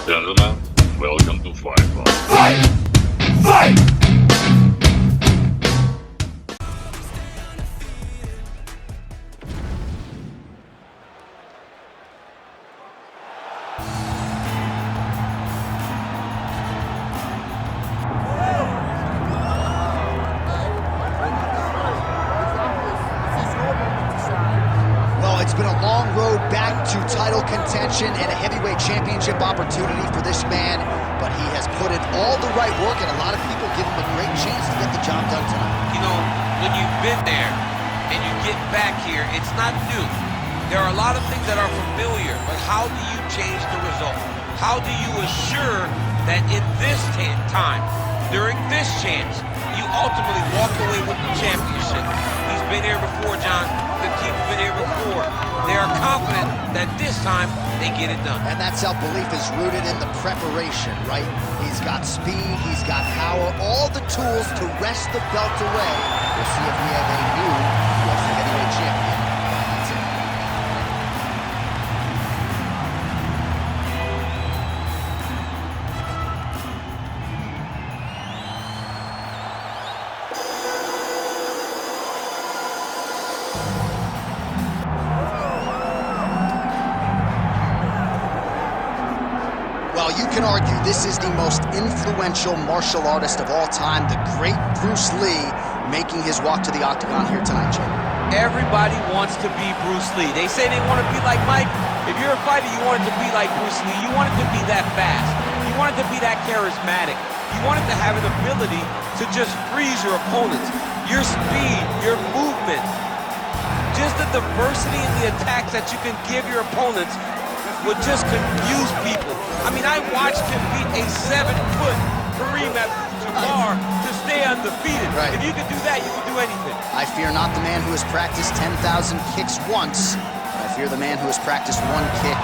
Gentlemen, welcome to Fight Club. Fight! Fight! It's been a long road back to title contention and a heavyweight championship opportunity for this man, but he has put in all the right work, and a lot of people give him a great chance to get the job done tonight. You know, when you've been there and you get back here, it's not new. There are a lot of things that are familiar, but how do you change the result? How do you assure that in this time, during this chance, you ultimately walk away with the championship? He's been here before, John. The team's been here before. They are confident that this time they get it done. And that self-belief is rooted in the preparation, right? He's got speed, he's got power, all the tools to wrest the belt away. We'll see if we have a new UFC heavyweight champion. That's it. Well, you can argue this is the most influential martial artist of all time, the great Bruce Lee, making his walk to the octagon here tonight, Jim. Everybody wants to be Bruce Lee. They say they want to be like Mike. If you're a fighter, you want it to be like Bruce Lee. You want it to be that fast. You want it to be that charismatic. You want it to have an ability to just freeze your opponents. Your speed, your movement, just the diversity in the attacks that you can give your opponents would just confuse people. I mean, I watched him beat a 7-foot Kareem Abdul-Jabbar to stay undefeated. Right. If you could do that, you could do anything. I fear not the man who has practiced 10,000 kicks once, but I fear the man who has practiced one kick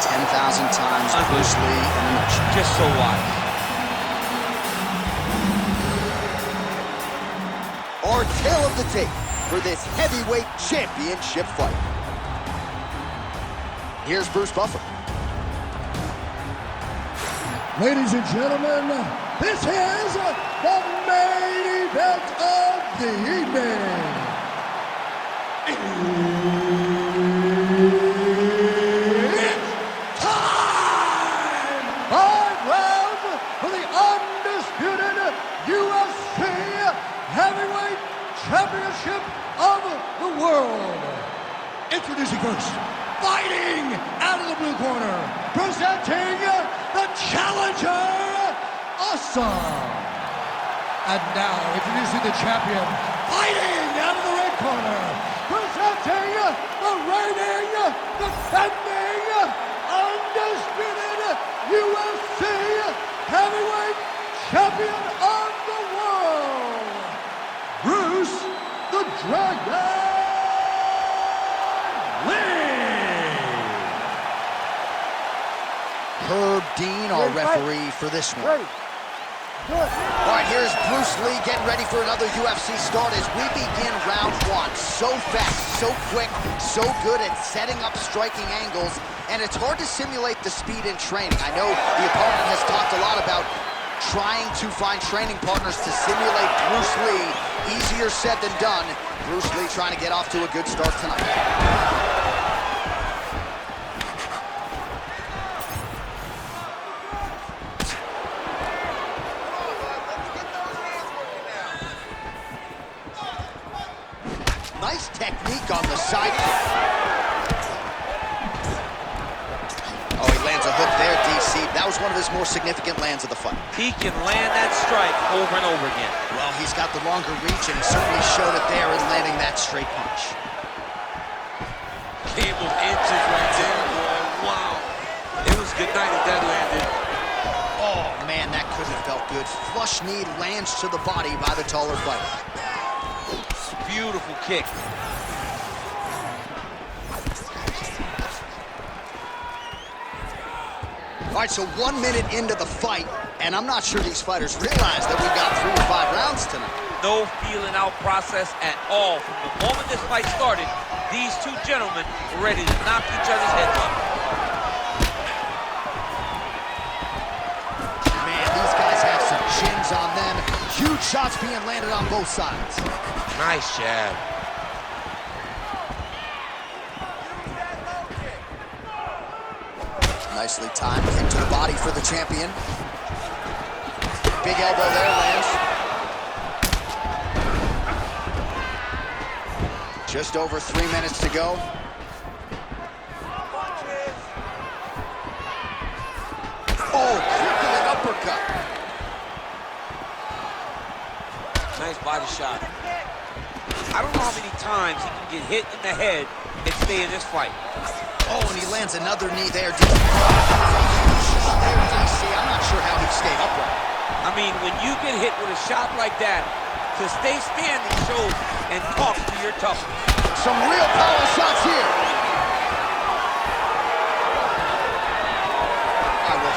10,000 times. Bruce Lee in a nutshell. Just so wise. Our tale of the tape for this heavyweight championship fight. Here's Bruce Buffer. Ladies and gentlemen, this is the main event of the evening. It's time! 5 rounds for the undisputed UFC Heavyweight Championship of the world. Introducing first, fighting out of the blue corner, presenting the challenger, Awesome. And now, introducing the champion, fighting out of the red corner, presenting the reigning, defending, undisputed UFC heavyweight champion of the world, Bruce the Dragon Lee. Herb Dean, our referee for this one. All right, here's Bruce Lee getting ready for another UFC start as we begin round 1. So fast, so quick, so good at setting up striking angles, and it's hard to simulate the speed in training. I know the opponent has talked a lot about trying to find training partners to simulate Bruce Lee. Easier said than done. Bruce Lee trying to get off to a good start tonight. Nice technique on the side kick. Oh, he lands a hook there, DC. That was one of his more significant lands of the fight. He can land that strike over and over again. Well, he's got the longer reach, and he certainly showed it there in landing that straight punch. Game of inches right there, boy. Wow. It was good night if that landed. Oh, man, that couldn't have felt good. Flush knee lands to the body by the taller fighter. Beautiful kick. All right, so 1 minute into the fight, and I'm not sure these fighters realize that we've got 3 or 5 rounds tonight. No feeling out process at all. From the moment this fight started, these two gentlemen were ready to knock each other's heads off. Shots being landed on both sides. Nice jab. Nicely timed. Kick to the body for the champion. Big elbow there, lands. Just over 3 minutes to go. Oh, crippling uppercut. Nice body shot. I don't know how many times he can get hit in the head and stay in this fight. Oh, and he lands another knee there. DC, I'm not sure how he stayed upright. I mean, when you get hit with a shot like that, to stay standing shows and talks to your toughness. Some real power shots here. All right, well,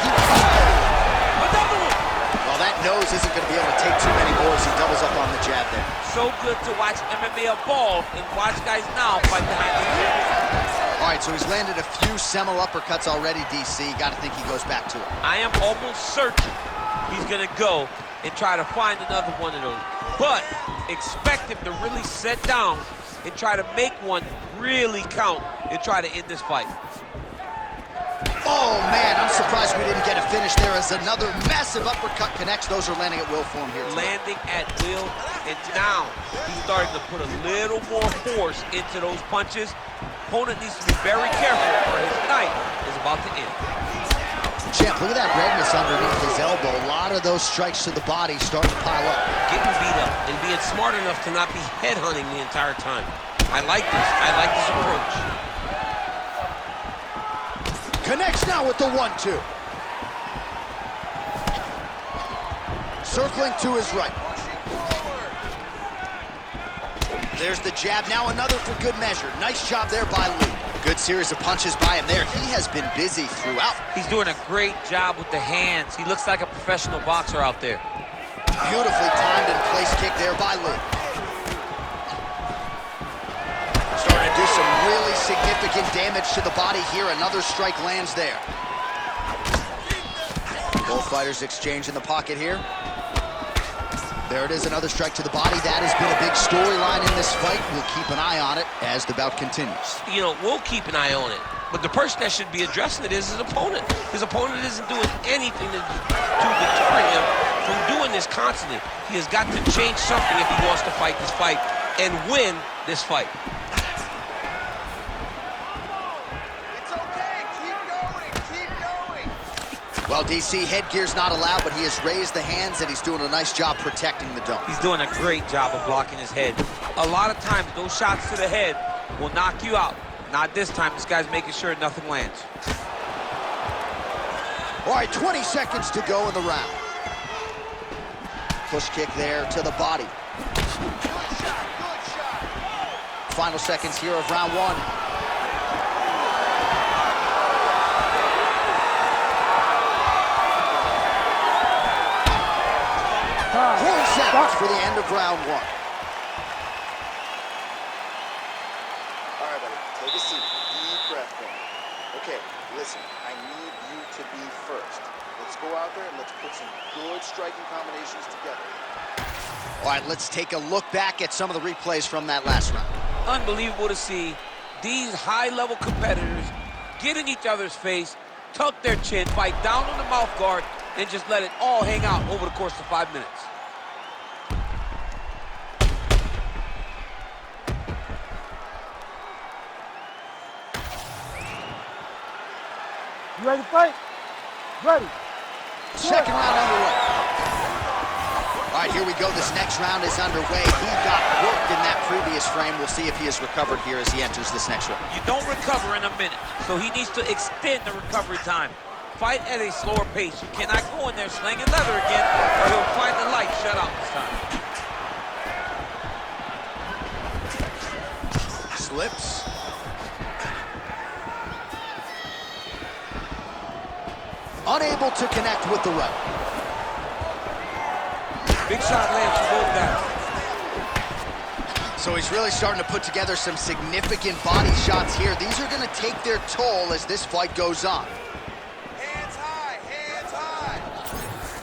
Another one! well, that nose isn't going to be able to take too many more as he doubles up on the jab there. So good to watch MMA evolve and watch guys now fight behind the cage. All right, so he's landed a few seminal uppercuts already, DC. Got to think he goes back to it. I am almost certain he's going to go and try to find another one of those. But expect him to really sit down and try to make one really count and try to end this fight. Oh, man, I'm surprised we didn't get a finish there as another massive uppercut connects. Those are landing at will for him here tonight. Landing at will, and now he's starting to put a little more force into those punches. Opponent needs to be very careful or his night is about to end. Champ, look at that redness underneath his elbow. A lot of those strikes to the body starting to pile up. Getting beat up and being smart enough to not be headhunting the entire time. I like this. I like this approach. Connects now with the 1-2. Circling to his right. There's the jab, now another for good measure. Nice job there by Lee. Good series of punches by him there. He has been busy throughout. He's doing a great job with the hands. He looks like a professional boxer out there. Beautifully timed and placed kick there by Lee. Starting to do some really significant damage to the body here. Another strike lands there. Both fighters exchange in the pocket here. There it is, another strike to the body. That has been a big storyline in this fight. We'll keep an eye on it as the bout continues. You know, we'll keep an eye on it. But the person that should be addressing it is his opponent. His opponent isn't doing anything to deter him from doing this constantly. He has got to change something if he wants to fight this fight and win this fight. Well, DC, headgear's not allowed, but he has raised the hands, and he's doing a nice job protecting the dome. He's doing a great job of blocking his head. A lot of times, those shots to the head will knock you out. Not this time. This guy's making sure nothing lands. All right, 20 seconds to go in the round. Push kick there to the body. Good shot. Final seconds here of round one. 40 seconds for the end of round one. All right, buddy, take a seat. Deep breath for me. Okay, listen, I need you to be first. Let's go out there and let's put some good striking combinations together. All right, let's take a look back at some of the replays from that last round. Unbelievable to see these high-level competitors get in each other's face, tuck their chin, fight down on the mouth guard, and just let it all hang out over the course of 5 minutes. You ready to fight? Ready. Second round underway. All right, here we go. This next round is underway. He got worked in that previous frame. We'll see if he has recovered here as he enters this next round. You don't recover in a minute, so he needs to extend the recovery time. Fight at a slower pace. You cannot go in there slinging leather again, or he'll find the light shut out this time. Slips. Unable to connect with the right. Big shot lands for both guys. So he's really starting to put together some significant body shots here. These are going to take their toll as this fight goes on. Hands high, hands high.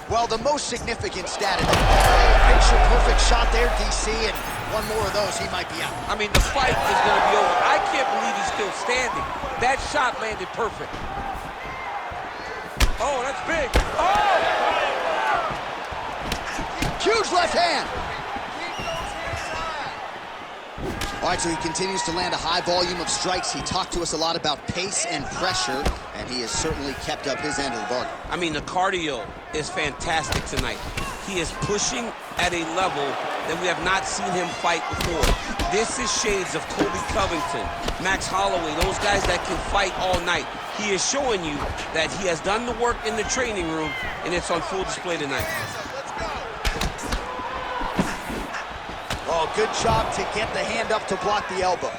Well, the most significant stat in the picture-perfect shot there, DC, and one more of those, he might be out. I mean, the fight is going to be over. I can't believe he's still standing. That shot landed perfect. Oh, that's big. Oh! Huge left hand. All right, so he continues to land a high volume of strikes. He talked to us a lot about pace and pressure, and he has certainly kept up his end of the bargain. I mean, the cardio is fantastic tonight. He is pushing at a level that we have not seen him fight before. This is shades of Kobe Covington, Max Holloway, those guys that can fight all night. He is showing you that he has done the work in the training room, and it's on full display tonight. Oh, good job to get the hand up to block the elbow.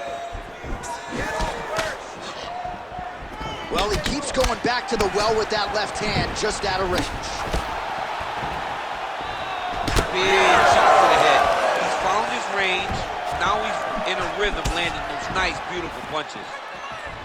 Well, he keeps going back to the well with that left hand, just out of range. Big shot to the head. He's found his range. Now he's in a rhythm, landing those nice, beautiful punches.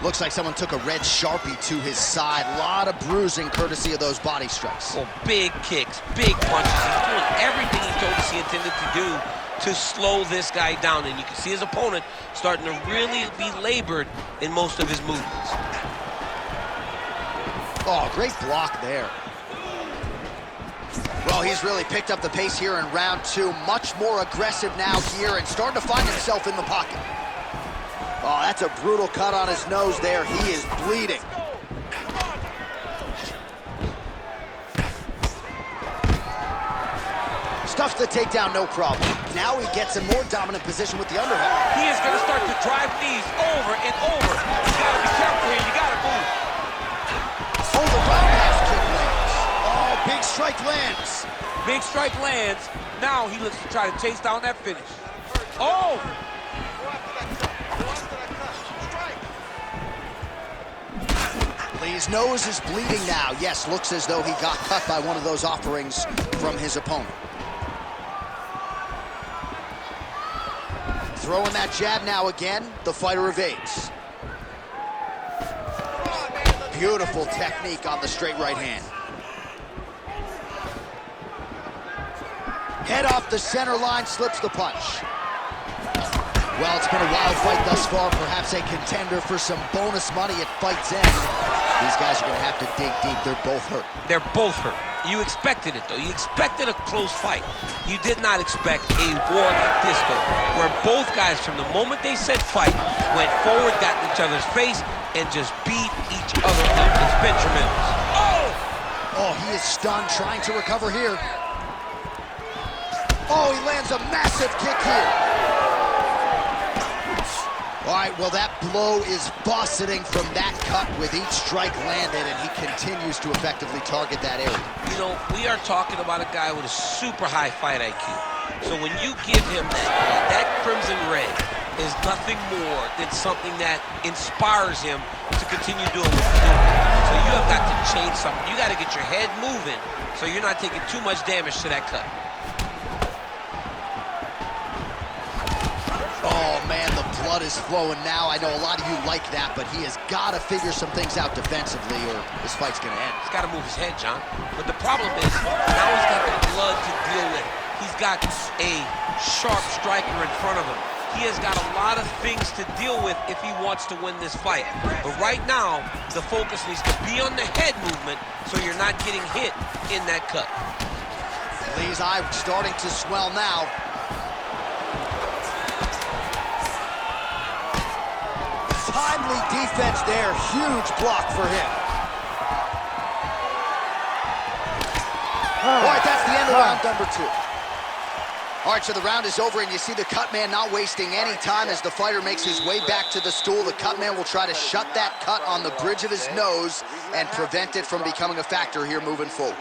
Looks like someone took a red Sharpie to his side. A lot of bruising courtesy of those body strikes. Oh, big kicks, big punches. He's doing everything he told us he intended to do to slow this guy down. And you can see his opponent starting to really be labored in most of his movements. Oh, great block there. Well, he's really picked up the pace here in round two. Much more aggressive now here and starting to find himself in the pocket. Oh, that's a brutal cut on his nose there. He is bleeding. Stuffs the takedown, no problem. Now he gets a more dominant position with the underhook. He is going to start to drive knees over and over. You got to be careful here. You got to move. Oh, the roundhouse kick lands. Oh, big strike lands. Big strike lands. Now he looks to try to chase down that finish. Oh! Lee's nose is bleeding now. Yes, looks as though he got cut by one of those offerings from his opponent. Throwing that jab now again. The fighter evades. Beautiful technique on the straight right hand. Head off the center line, slips the punch. Well, it's been a wild fight thus far, perhaps a contender for some bonus money at fight's end. These guys are going to have to dig deep. They're both hurt. They're both hurt. You expected it, though. You expected a close fight. You did not expect a war like this, though, where both guys, from the moment they said fight, went forward, got in each other's face, and just beat each other up. It's been tremendous. Oh! Oh, he is stunned, trying to recover here. Oh, he lands a massive kick here. All right, well, that blow is buffeting from that cut with each strike landed, and he continues to effectively target that area. You know, we are talking about a guy with a super high fight IQ. So when you give him that crimson red is nothing more than something that inspires him to continue doing what he's doing. So you have got to change something. You got to get your head moving so you're not taking too much damage to that cut. Oh, man, the blood is flowing now. I know a lot of you like that, but he has got to figure some things out defensively or this fight's going to end. He's got to move his head, John. But the problem is, now he's got the blood to deal with. He's got a sharp striker in front of him. He has got a lot of things to deal with if he wants to win this fight. But right now, the focus needs to be on the head movement so you're not getting hit in that cut. Lee's eye starting to swell now. Timely defense there, huge block for him. All right, that's the end of round number two. All right, so the round is over, and you see the cut man not wasting any time as the fighter makes his way back to the stool. The cut man will try to shut that cut on the bridge of his nose and prevent it from becoming a factor here moving forward.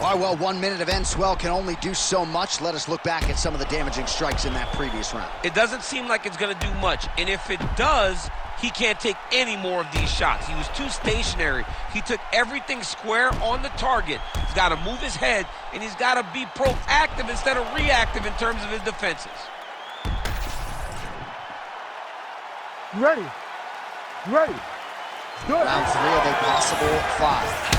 All right, well, 1 minute of end swell can only do so much. Let us look back at some of the damaging strikes in that previous round. It doesn't seem like it's going to do much, and if it does, he can't take any more of these shots. He was too stationary. He took everything square on the target. He's got to move his head, and he's got to be proactive instead of reactive in terms of his defenses. Ready. Ready. Good. Round three of a possible 5.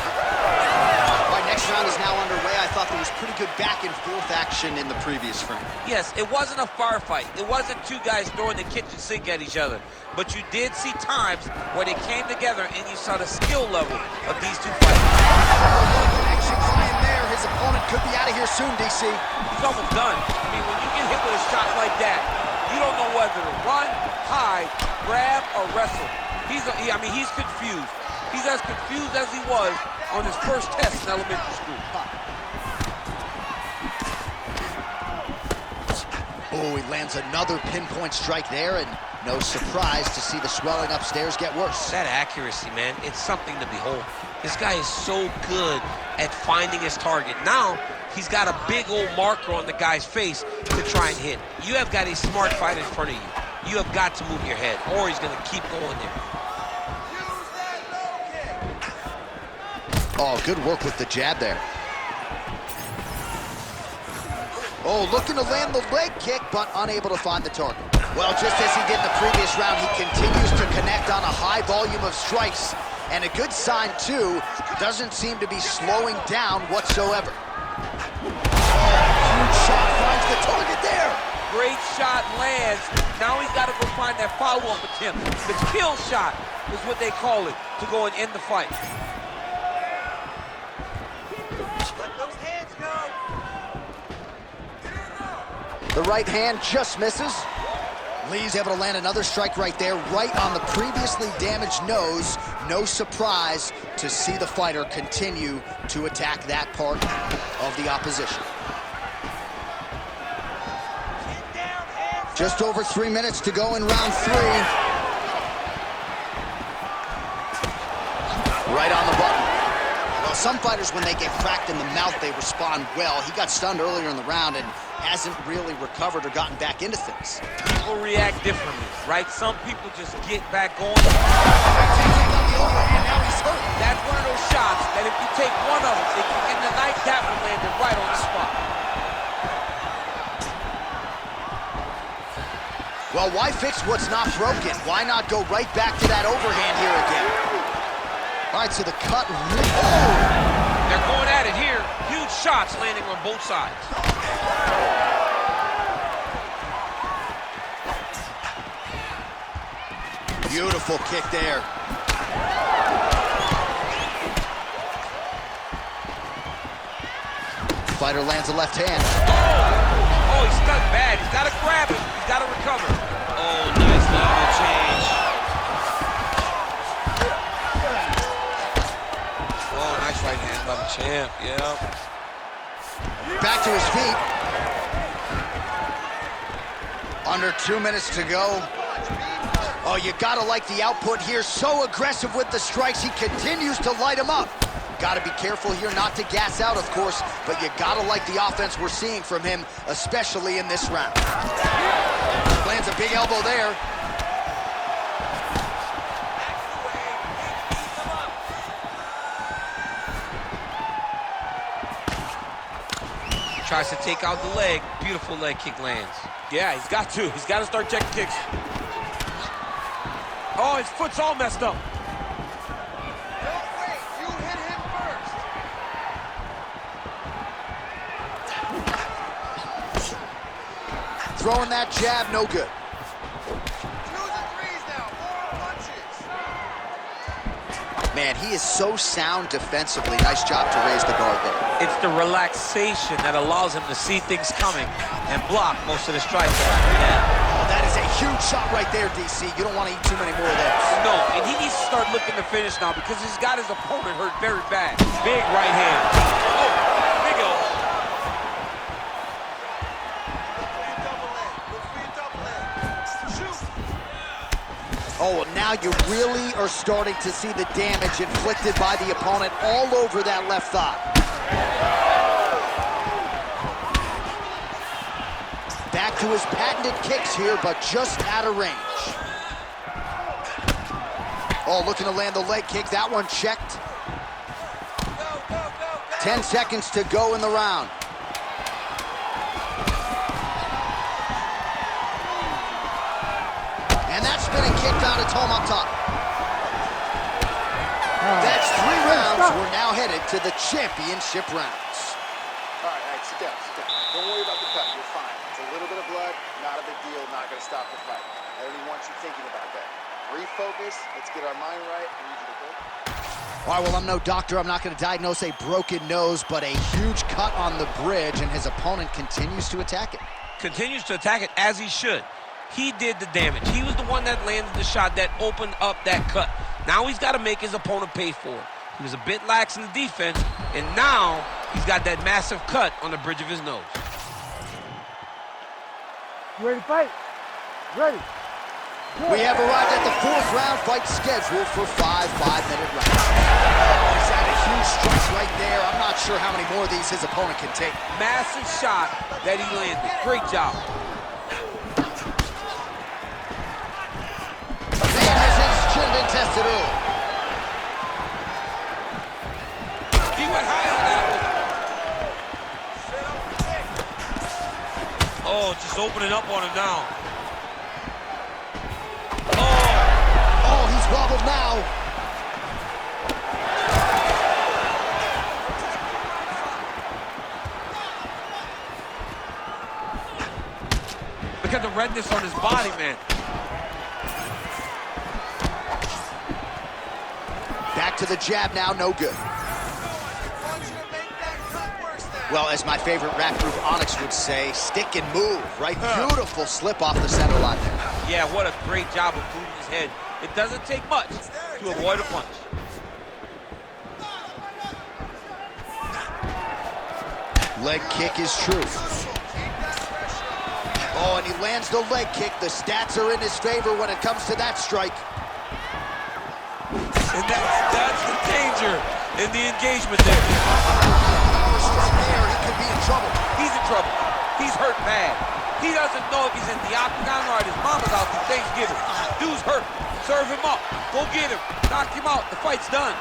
this round is now underway. I thought there was pretty good back and forth action in the previous frame. Yes, it wasn't a firefight. It wasn't two guys throwing the kitchen sink at each other. But you did see times where they came together and you saw the skill level of these two fighters. Action flying there. His opponent could be out of here soon, DC. He's almost done. I mean, when you get hit with a shot like that, you don't know whether to run, hide, grab, or wrestle. He's confused. He's as confused as he was on his first test in elementary school. Oh, he lands another pinpoint strike there, and no surprise to see the swelling upstairs get worse. That accuracy, man, it's something to behold. This guy is so good at finding his target. Now, he's got a big old marker on the guy's face to try and hit. You have got a smart fight in front of you. You have got to move your head, or he's going to keep going there. Oh, good work with the jab there. Oh, looking to land the leg kick, but unable to find the target. Well, just as he did in the previous round, he continues to connect on a high volume of strikes. And a good sign, too, doesn't seem to be slowing down whatsoever. Huge shot finds the target there. Great shot lands. Now he's got to go find that follow-up attempt. The kill shot is what they call it, to go and end the fight. The right hand just misses. Lee's able to land another strike right there, right on the previously damaged nose. No surprise to see the fighter continue to attack that part of the opposition. Just over 3 minutes to go in round 3. Right on the button. Well, some fighters, when they get cracked in the mouth, they respond well. He got stunned earlier in the round and hasn't really recovered or gotten back into things. People react differently, right? Some people just get back going. Now he's hurt. That's one of those shots that if you take one of them, if you get in the night, that one landed right on the spot. Well, why fix what's not broken? Why not go right back to that overhand here again? All right, so the cut. They're going at it here. Huge shots landing on both sides. Beautiful kick there. Fighter lands a left hand. Oh, he's stuck bad. He's got to grab it. He's got to recover. Oh, nice level change. Oh, nice right hand by the champ. Yeah. Back to his feet. Under 2 minutes to go. Oh, you gotta like the output here. So aggressive with the strikes. He continues to light him up. Gotta be careful here not to gas out, of course, but you gotta like the offense we're seeing from him, especially in this round. Lands a big elbow there. Tries to take out the leg. Beautiful leg kick lands. Yeah, he's got to. He's got to start checking kicks. Oh, his foot's all messed up. Don't wait. You hit him first. Throwing that jab, no good. 2s and 3s now. More punches. Man, he is so sound defensively. Nice job to raise the guard there. It's the relaxation that allows him to see things coming and block most of the strikes. Yeah. Oh, that is a huge shot right there, DC. You don't want to eat too many more of those. No, and he needs to start looking to finish now because he's got his opponent hurt very bad. Big right hand. Oh, big elbow. Oh, well, now you really are starting to see the damage inflicted by the opponent all over that left thigh. Back to his patented kicks here, but just out of range. Oh, looking to land the leg kick. That one checked. 10 seconds to go in the round. And that spinning kick down, it's home up top. That's 3 rounds we're now headed to the championship rounds. All right, sit down, sit down. Don't worry about the cut, you're fine. It's a little bit of blood, not a big deal, not gonna stop the fight. I don't even want you thinking about that. Refocus, let's get our mind right. I need you to go. All right, well, I'm no doctor. I'm not going to diagnose a broken nose, but a huge cut on the bridge, and his opponent continues to attack it. Continues to attack it as he should. He did the damage. He was the one that landed the shot that opened up that cut. Now he's got to make his opponent pay for it. He was a bit lax in the defense, and now he's got that massive cut on the bridge of his nose. You ready to fight? Ready. We have arrived at the 4th round fight scheduled for 5 5-minute rounds. Oh, he's had a huge strike right there. I'm not sure how many more of these his opponent can take. Massive shot that he landed. Great job. Man has his chin been tested early. He went high on that one. Oh, just opening up on him now. Oh, he's wobbled now. Look at the redness on his body, man. Back to the jab now, no good. Well, as my favorite rap group Onyx would say, stick and move, right? Beautiful slip off the center line there. Yeah, what a great job of moving his head. It doesn't take much to avoid a punch. Leg kick is true. Oh, and he lands the leg kick. The stats are in his favor when it comes to that strike. And that's the danger in the engagement there. Power strike there, he could be in trouble. He's in trouble. He's hurt bad. He doesn't know if he's in the octagon or at his mama's house for Thanksgiving. Dude's hurt. Serve him up. Go get him. Knock him out. The fight's done.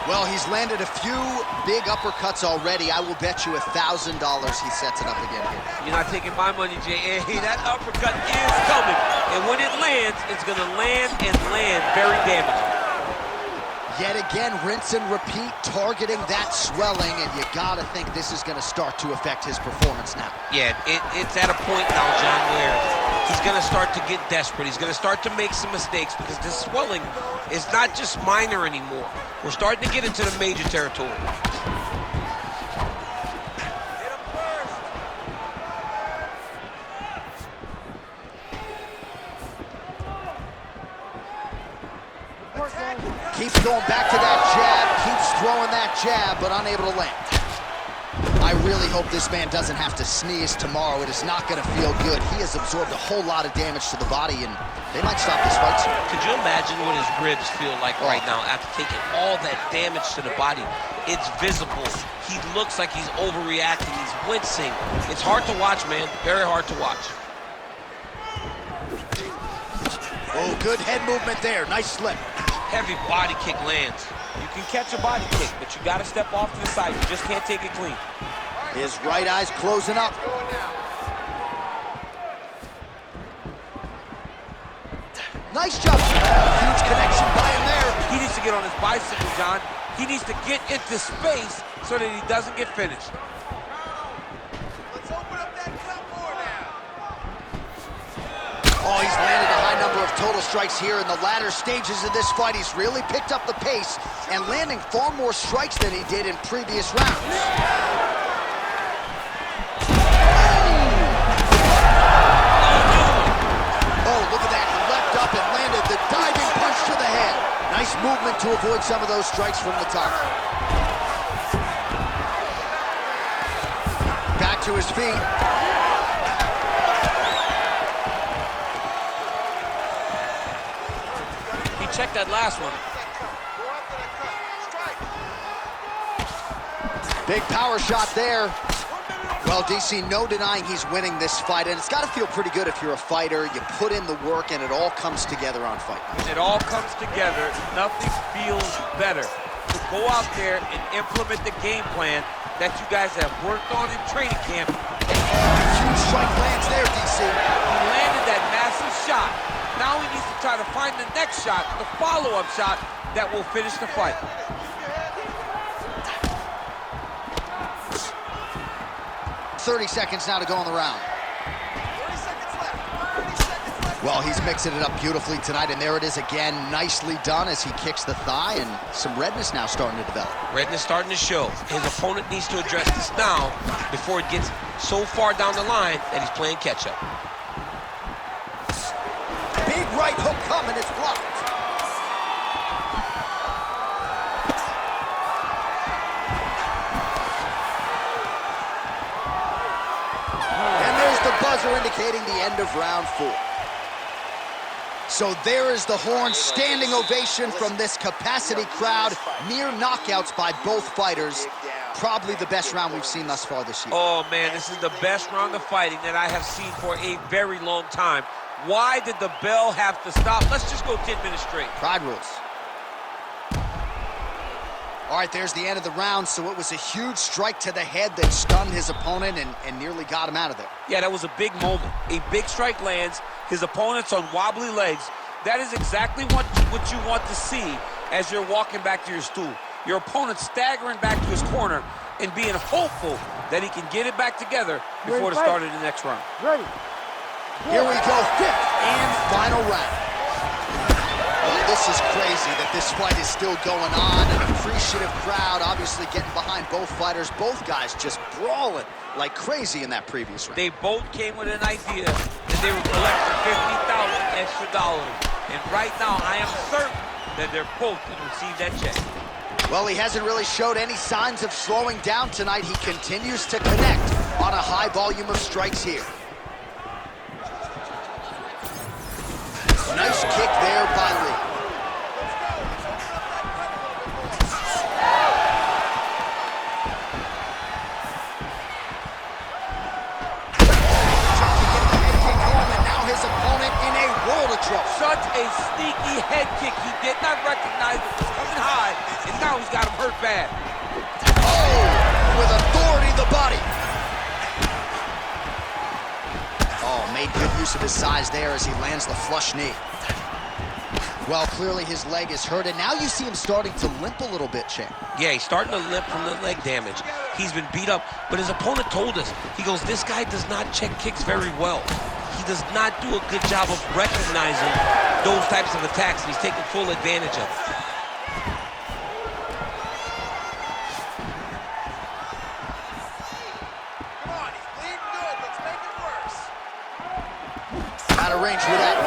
Well, he's landed a few big uppercuts already. I will bet you $1,000 he sets it up again here. You're not taking my money, Jay. Hey, that uppercut is coming. And when it lands, it's going to land and land very damaging. Yet again, rinse and repeat, targeting that swelling, and you gotta think this is gonna start to affect his performance now. Yeah, it's at a point now, John, where he's gonna start to get desperate. He's gonna start to make some mistakes because this swelling is not just minor anymore. We're starting to get into the major territory. Keeps going back to that jab, keeps throwing that jab, but unable to land. I really hope this man doesn't have to sneeze tomorrow. It is not going to feel good. He has absorbed a whole lot of damage to the body, and they might stop this fight soon. Could you imagine what his ribs feel like right now after taking all that damage to the body? It's visible. He looks like he's overreacting. He's wincing. It's hard to watch, man. Very hard to watch. Oh, good head movement there. Nice slip. Heavy body kick lands. You can catch a body kick, but you got to step off to the side. You just can't take it clean. His right eye's closing up. Nice jump. Huge connection by him there. He needs to get on his bicycle, John. He needs to get into space so that he doesn't get finished. Oh, he's landed a high number of total strikes here in the latter stages of this fight. He's really picked up the pace and landing far more strikes than he did in previous rounds. Oh, look at that. He leapt up and landed the diving punch to the head. Nice movement to avoid some of those strikes from the top. Back to his feet. Check that last one. Big power shot there. Well, DC, no denying he's winning this fight, and it's got to feel pretty good if you're a fighter. You put in the work, and it all comes together on fight night. It all comes together. Nothing feels better to go out there and implement the game plan that you guys have worked on in training camp. Huge strike lands there, DC. He landed that massive shot Now he needs to try to find the next shot, the follow-up shot that will finish the fight. "30 seconds now to go in the round." 30 seconds left. 30 seconds left. Well, he's mixing it up beautifully tonight, and there it is again. Nicely done as he kicks the thigh, and some redness now starting to develop. Redness starting to show. His opponent needs to address this now before it gets so far down the line that he's playing catch-up. Big right hook coming, it's blocked. And there's the buzzer indicating the end of round 4. So there is the horn, standing ovation from this capacity crowd. Near knockouts by both fighters. Probably the best round we've seen thus far this year. Oh, man, this is the best round of fighting that I have seen for a very long time. Why did the bell have to stop? Let's just go 10 minutes straight. Pride rules. All right, there's the end of the round, so it was a huge strike to the head that stunned his opponent and nearly got him out of there. Yeah, that was a big moment. A big strike lands, his opponent's on wobbly legs. That is exactly what you want to see as you're walking back to your stool. Your opponent staggering back to his corner and being hopeful that he can get it back together before the start of the next round. Ready. Here we go, 5th and final round. Well, this is crazy that this fight is still going on. An appreciative crowd obviously getting behind both fighters. Both guys just brawling like crazy in that previous round. They both came with an idea that they would collect $50,000 extra dollars. And right now, I am certain that they're both going to receive that check. Well, he hasn't really showed any signs of slowing down tonight. He continues to connect on a high volume of strikes here. Nice kick there by Lee. Such a sneaky head kick. He did not recognize it was coming high, and now he's got him hurt bad. Oh, with authority the body. Oh, made good use of his size there as he lands the flush knee. Well, clearly his leg is hurt, and now you see him starting to limp a little bit, Champ. Yeah, he's starting to limp from the leg damage. He's been beat up, but his opponent told us, he goes, this guy does not check kicks very well. He does not do a good job of recognizing those types of attacks, and he's taking full advantage of it. Come on, he's bleeding good. Let's make it worse. Out of range with that.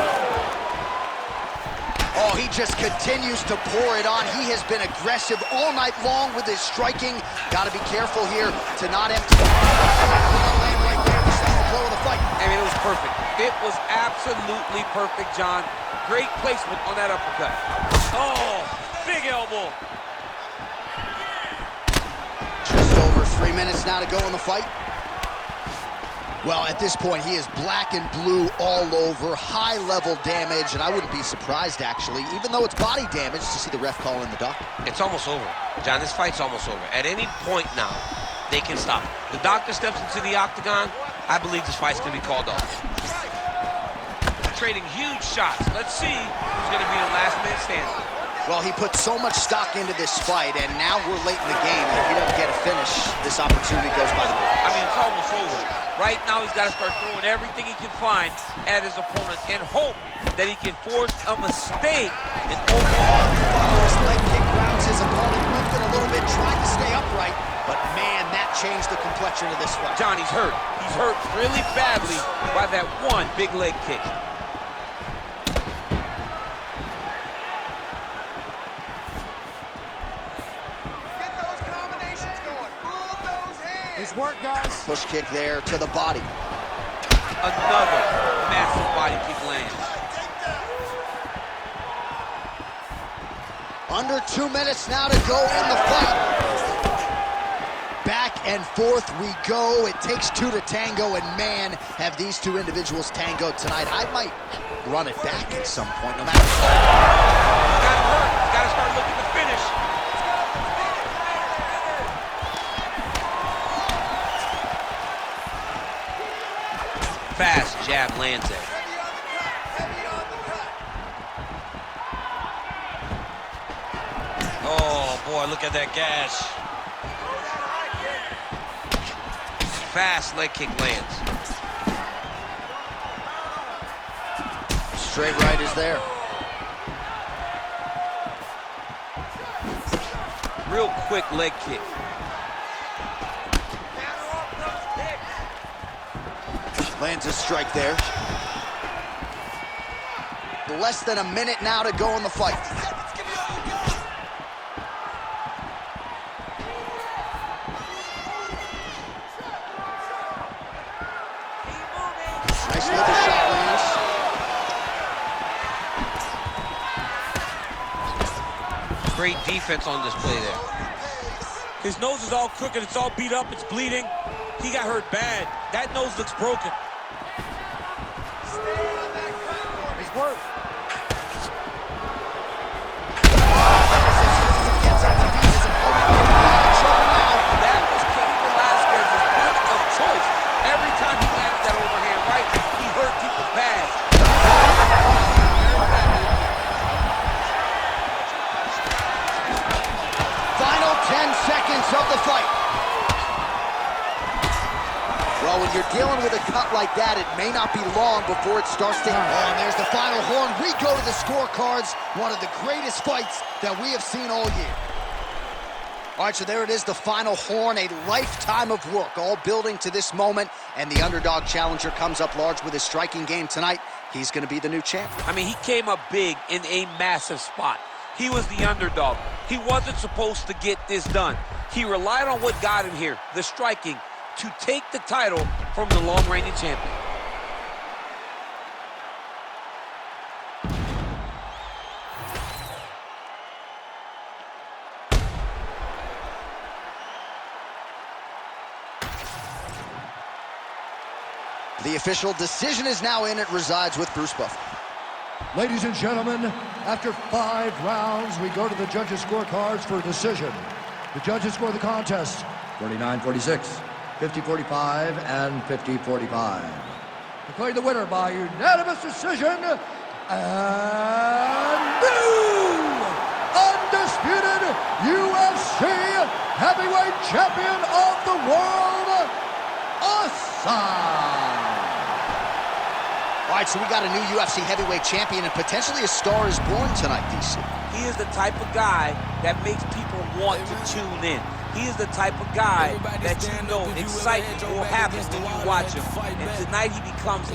Oh, he just continues to pour it on. He has been aggressive all night long with his striking. Got to be careful here to not empty. Land right there, the second blow of the fight. I mean, it was perfect. It was absolutely perfect, John. Great placement on that uppercut. Oh, big elbow. Just over 3 minutes now to go in the fight. Well, at this point, he is black and blue all over, high-level damage, and I wouldn't be surprised, actually, even though it's body damage, to see the ref call in the doctor. It's almost over. John, this fight's almost over. At any point now, they can stop. The doctor steps into the octagon. I believe this fight's going to be called off. Trading huge shots. Let's see who's going to be the last man standing. Well, he put so much stock into this fight, and now we're late in the game, and if he doesn't get a finish, this opportunity goes by the board. I mean, it's almost over. Right now, he's got to start throwing everything he can find at his opponent and hope that he can force a mistake and overhaul. First leg kick grounds his opponent, moving a little bit, trying to stay upright, but man, that changed the complexion of this fight. John, he's hurt. He's hurt really badly by that one big leg kick. Work, guys. Push kick there to the body. Another massive body kick lands. Under 2 minutes now to go in the fight. Back and forth we go. It takes two to tango, and man, have these two individuals tangoed tonight. I might run it back at some point, no matter what. Got hurt. Got to start looking to finish. Fast jab lands it. Heavy on the cut. boy, look at that gas. Fast leg kick lands. Straight right is there. Real quick leg kick. Lands a strike there. Less than a minute now to go in the fight. Nice little shot lands. Great defense on display there. His nose is all crooked, it's all beat up, it's bleeding. He got hurt bad. That nose looks broken. Nice work. That was Cain Velasquez's point of choice. Every time he landed that overhand right, he hurt people bad. Final 10 seconds of the fight. Well, when you're dealing with a cut like that, it may not be long before it starts to... Oh, and there's the final horn. We go to the scorecards. One of the greatest fights that we have seen all year. All right, so there it is, the final horn, a lifetime of work, all building to this moment, and the underdog challenger comes up large with his striking game tonight. He's going to be the new champ. I mean, he came up big in a massive spot. He was the underdog. He wasn't supposed to get this done. He relied on what got him here, the striking, to take the title from the long-reigning champion. The official decision is now in. It resides with Bruce Buffer. Ladies and gentlemen, after 5 rounds, we go to the judges' scorecards for a decision. The judges score the contest 49-46, 50-45, and 50-45. Declaring the winner by unanimous decision, and new undisputed UFC heavyweight champion of the world, Asai. All right, so we got a new UFC heavyweight champion and potentially a star is born tonight, DC. He is the type of guy that makes people want to tune in. He is the type of guy that you know excitement will happen when you watch him. And tonight he becomes